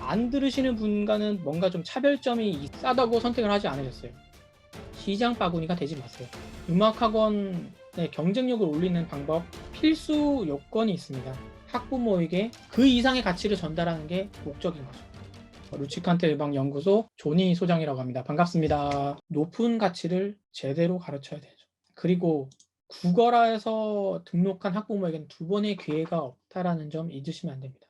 안 들으시는 분과는 뭔가 좀 차별점이 싸다고 선택을 하지 않으셨어요. 시장 바구니가 되지 마세요. 음악학원의 경쟁력을 올리는 방법, 필수 요건이 있습니다. 학부모에게 그 이상의 가치를 전달하는 게 목적인 거죠. 루치칸테 음악연구소 조니 소장이라고 합니다. 반갑습니다. 높은 가치를 제대로 가르쳐야 되죠. 그리고 국어라에서 등록한 학부모에게는 두 번의 기회가 없다라는 점 잊으시면 안 됩니다.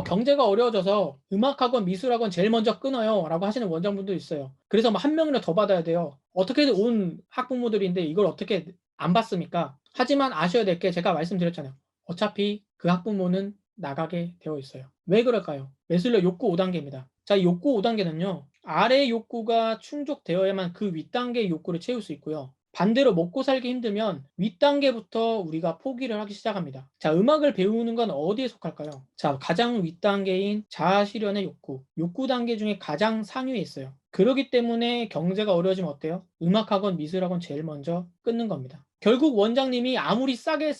경제가 어려워져서 음악학원, 미술학원 제일 먼저 끊어요 라고 하시는 원장분도 있어요. 그래서 한 명이나 더 받아야 돼요. 어떻게든 온 학부모들인데 이걸 어떻게 안 받습니까? 하지만 아셔야 될 게 제가 말씀드렸잖아요. 어차피 그 학부모는 나가게 되어 있어요. 왜 그럴까요? 매슬러 욕구 5단계입니다. 자, 이 욕구 5단계는요. 아래 욕구가 충족되어야만 그 윗단계의 욕구를 채울 수 있고요. 반대로 먹고 살기 힘들면 윗단계부터 우리가 포기를 하기 시작합니다. 자, 음악을 배우는 건 어디에 속할까요? 자, 가장 윗단계인 자아실현의 욕구 단계 중에 가장 상위에 있어요. 그렇기 때문에 경제가 어려워지면 어때요? 음악학원, 미술학원 제일 먼저 끊는 겁니다. 결국 원장님이 아무리 싸게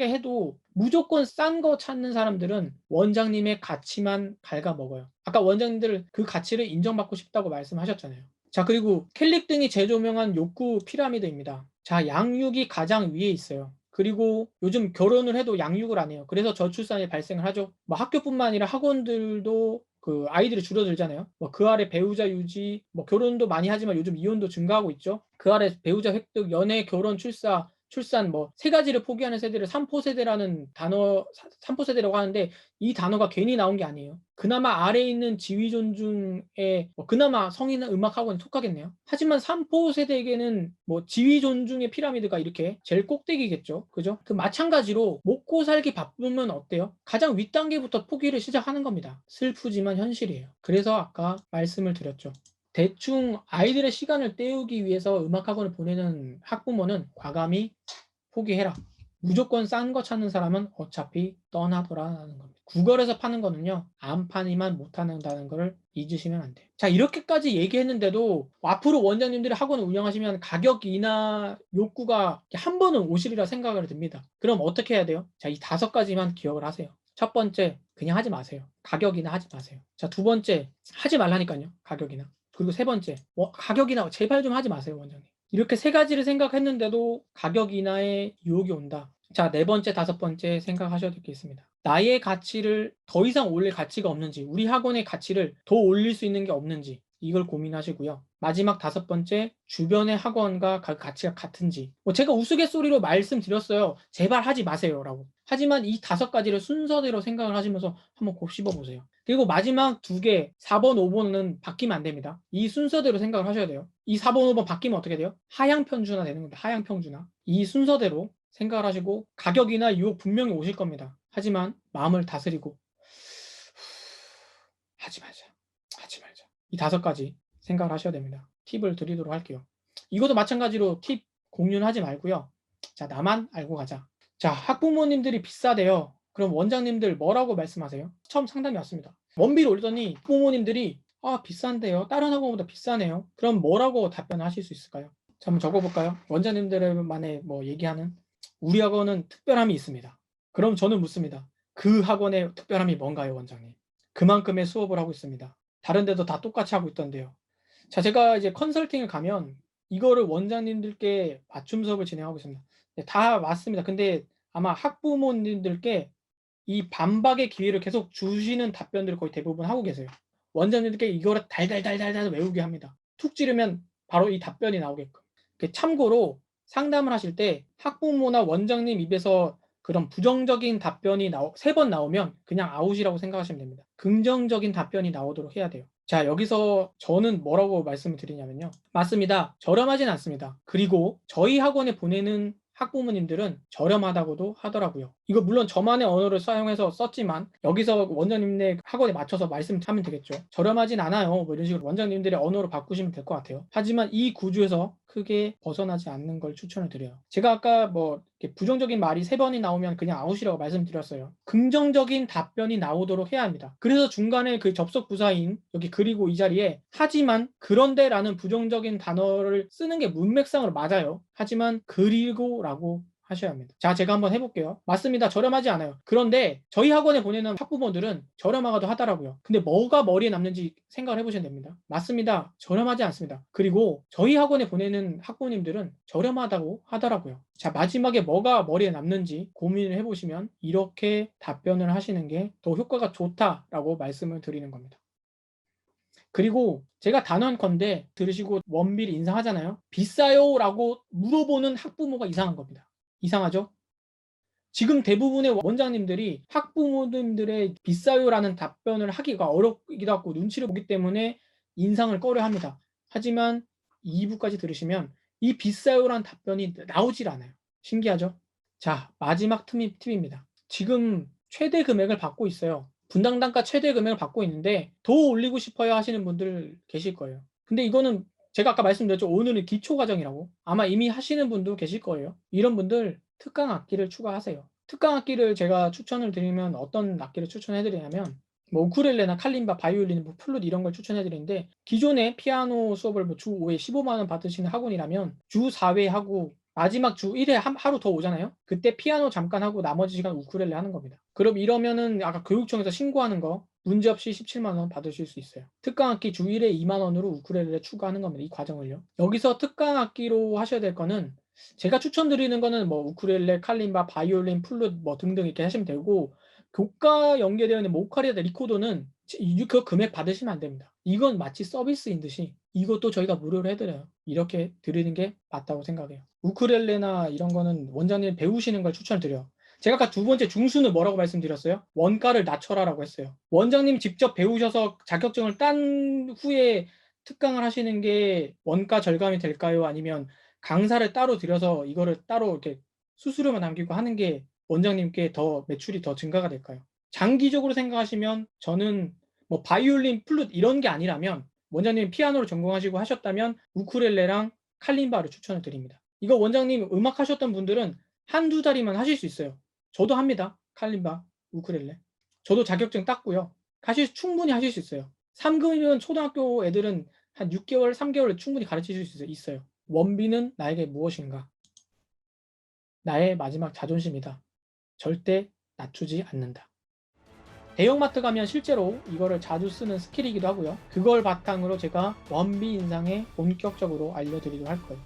해도 무조건 싼 거 찾는 사람들은 원장님의 가치만 갉아먹어요. 아까 원장님들 그 가치를 인정받고 싶다고 말씀하셨잖아요. 자, 그리고 켈릭 등이 재조명한 욕구 피라미드입니다. 자, 양육이 가장 위에 있어요. 그리고 요즘 결혼을 해도 양육을 안 해요. 그래서 저출산이 발생을 하죠. 학교뿐만 아니라 학원들도 그 아이들이 줄어들잖아요. 그 아래 배우자 유지, 결혼도 많이 하지만 요즘 이혼도 증가하고 있죠. 그 아래 배우자 획득, 연애, 결혼, 출산 세 가지를 포기하는 세대를 삼포세대라는 단어, 삼포세대라고 하는데 이 단어가 괜히 나온 게 아니에요. 그나마 아래에 있는 지위 존중에 그나마 성인 음악학원에 속하겠네요. 하지만 삼포세대에게는 지위 존중의 피라미드가 이렇게 제일 꼭대기겠죠. 그죠? 그 마찬가지로 먹고 살기 바쁘면 어때요? 가장 윗단계부터 포기를 시작하는 겁니다. 슬프지만 현실이에요. 그래서 아까 말씀을 드렸죠. 대충 아이들의 시간을 때우기 위해서 음악학원을 보내는 학부모는 과감히 포기해라. 무조건 싼 거 찾는 사람은 어차피 떠나더라라는 겁니다. 구걸에서 파는 거는요, 안 파니만 못한다는 걸 잊으시면 안 돼요. 자, 이렇게까지 얘기했는데도 앞으로 원장님들이 학원을 운영하시면 가격 인하 욕구가 한 번은 오시리라 생각을 듭니다. 그럼 어떻게 해야 돼요? 자, 이 5가지만 기억을 하세요. 첫 번째, 그냥 하지 마세요. 가격 인하 하지 마세요. 자, 두 번째, 하지 말라니까요. 가격 인하. 그리고 세 번째, 가격 인하 제발 좀 하지 마세요, 원장님. 이렇게 3가지를 생각했는데도 가격 인하의 유혹이 온다. 자, 네 번째, 5번째 생각하셔야 될 게 있습니다. 나의 가치를 더 이상 올릴 가치가 없는지, 우리 학원의 가치를 더 올릴 수 있는 게 없는지 이걸 고민하시고요. 마지막 5번째, 주변의 학원과 가치가 같은지. 제가 우스갯소리로 말씀드렸어요. 제발 하지 마세요 라고. 하지만 이 5가지를 순서대로 생각을 하시면서 한번 곱씹어 보세요. 그리고 마지막 2개, 4번, 5번은 바뀌면 안 됩니다. 이 순서대로 생각을 하셔야 돼요. 이 4번, 5번 바뀌면 어떻게 돼요? 하향 평준화 되는 겁니다. 하향 평준화. 이 순서대로 생각을 하시고 가격이나 유혹 분명히 오실 겁니다. 하지만 마음을 다스리고 하지 말자. 이 5가지 생각을 하셔야 됩니다. 팁을 드리도록 할게요. 이것도 마찬가지로 팁 공유는 하지 말고요. 자, 나만 알고 가자. 자, 학부모님들이 비싸대요. 그럼 원장님들 뭐라고 말씀하세요? 처음 상담이 왔습니다. 원비를 올리더니 부모님들이 비싼데요. 다른 학원보다 비싸네요. 그럼 뭐라고 답변을 하실 수 있을까요? 자, 한번 적어볼까요? 원장님들만의 얘기하는 우리 학원은 특별함이 있습니다. 그럼 저는 묻습니다. 그 학원의 특별함이 뭔가요, 원장님? 그만큼의 수업을 하고 있습니다. 다른 데도 다 똑같이 하고 있던데요. 자, 제가 이제 컨설팅을 가면 이거를 원장님들께 맞춤 수업을 진행하고 있습니다. 네, 다 맞습니다. 근데 아마 학부모님들께 이 반박의 기회를 계속 주시는 답변들을 거의 대부분 하고 계세요. 원장님들께 이거를 달달달달달 외우게 합니다. 툭 찌르면 바로 이 답변이 나오게끔. 참고로 상담을 하실 때 학부모나 원장님 입에서 그런 부정적인 답변이 3번 나오면 그냥 아웃이라고 생각하시면 됩니다. 긍정적인 답변이 나오도록 해야 돼요. 자, 여기서 저는 뭐라고 말씀을 드리냐면요. 맞습니다. 저렴하진 않습니다. 그리고 저희 학원에 보내는 학부모님들은 저렴하다고도 하더라고요. 이거 물론 저만의 언어를 사용해서 썼지만 여기서 원장님네 학원에 맞춰서 말씀하면 되겠죠. 저렴하진 않아요. 이런 식으로 원장님들의 언어로 바꾸시면 될 것 같아요. 하지만 이 구조에서 크게 벗어나지 않는 걸 추천을 드려요. 제가 아까 이렇게 부정적인 말이 3번이 나오면 그냥 아웃이라고 말씀드렸어요. 긍정적인 답변이 나오도록 해야 합니다. 그래서 중간에 그 접속 부사인 여기 그리고 이 자리에 하지만 그런데라는 부정적인 단어를 쓰는 게 문맥상으로 맞아요. 하지만 그리고라고 하셔야 합니다. 자, 제가 한번 해볼게요. 맞습니다. 저렴하지 않아요. 그런데 저희 학원에 보내는 학부모들은 저렴하기도 하더라고요. 근데 뭐가 머리에 남는지 생각을 해보시면 됩니다. 맞습니다. 저렴하지 않습니다. 그리고 저희 학원에 보내는 학부모님들은 저렴하다고 하더라고요. 자, 마지막에 뭐가 머리에 남는지 고민을 해보시면 이렇게 답변을 하시는 게 더 효과가 좋다라고 말씀을 드리는 겁니다. 그리고 제가 단언컨대 들으시고 원비를 인상하잖아요. 비싸요? 라고 물어보는 학부모가 이상한 겁니다. 이상하죠? 지금 대부분의 원장님들이 학부모님들의 비싸요라는 답변을 하기가 어렵기도 하고 눈치를 보기 때문에 인상을 꺼려합니다. 하지만 2부까지 들으시면 이 비싸요라는 답변이 나오질 않아요. 신기하죠? 자, 마지막 팁입니다. 지금 최대 금액을 받고 있어요. 분당 단가 최대 금액을 받고 있는데 더 올리고 싶어요 하시는 분들 계실 거예요. 근데 이거는 제가 아까 말씀드렸죠. 오늘은 기초 과정이라고. 아마 이미 하시는 분도 계실 거예요. 이런 분들 특강 악기를 추가하세요. 특강 악기를 제가 추천을 드리면 어떤 악기를 추천해 드리냐면 뭐 우쿨렐레나 칼림바, 바이올린, 뭐 플룻 이런 걸 추천해 드리는데 기존에 피아노 수업을 뭐 주 5회 15만 원 받으시는 학원이라면 주 4회 하고 마지막 주 1회 하루 더 오잖아요. 그때 피아노 잠깐 하고 나머지 시간 우쿨렐레 하는 겁니다. 그럼 이러면은 아까 교육청에서 신고하는 거 문제없이 17만 원 받으실 수 있어요. 특강 악기 주 1회 2만 원으로 우쿨렐레를 추가하는 겁니다. 이 과정을요. 여기서 특강 악기로 하셔야 될 거는 제가 추천드리는 거는 뭐 우쿨렐레, 칼림바, 바이올린, 플룻 뭐 등등 이렇게 하시면 되고 교과 연계되어 있는 뭐 오카리나 리코더는 그 금액 받으시면 안 됩니다. 이건 마치 서비스인 듯이 이것도 저희가 무료로 해드려요. 이렇게 드리는 게 맞다고 생각해요. 우쿨렐레나 이런 거는 원장님 배우시는 걸 추천드려요. 제가 아까 두 번째 중수는 뭐라고 말씀드렸어요? 원가를 낮춰라라고 했어요. 원장님 직접 배우셔서 자격증을 딴 후에 특강을 하시는 게 원가 절감이 될까요? 아니면 강사를 따로 들여서 이거를 따로 이렇게 수수료만 남기고 하는 게 원장님께 더 매출이 더 증가가 될까요? 장기적으로 생각하시면 저는 뭐 바이올린, 플룻 이런 게 아니라면 원장님 피아노를 전공하시고 하셨다면 우쿨렐레랑 칼림바를 추천을 드립니다. 이거 원장님 음악 하셨던 분들은 한두 달이면 하실 수 있어요. 저도 합니다. 칼림바, 우쿨렐레. 저도 자격증 땄고요. 충분히 하실 수 있어요. 3급이면 초등학교 애들은 한 6개월, 3개월 충분히 가르치실 수 있어요. 원비는 나에게 무엇인가? 나의 마지막 자존심이다. 절대 낮추지 않는다. 대형마트 가면 실제로 이거를 자주 쓰는 스킬이기도 하고요. 그걸 바탕으로 제가 원비 인상에 본격적으로 알려드리도록 할 거예요.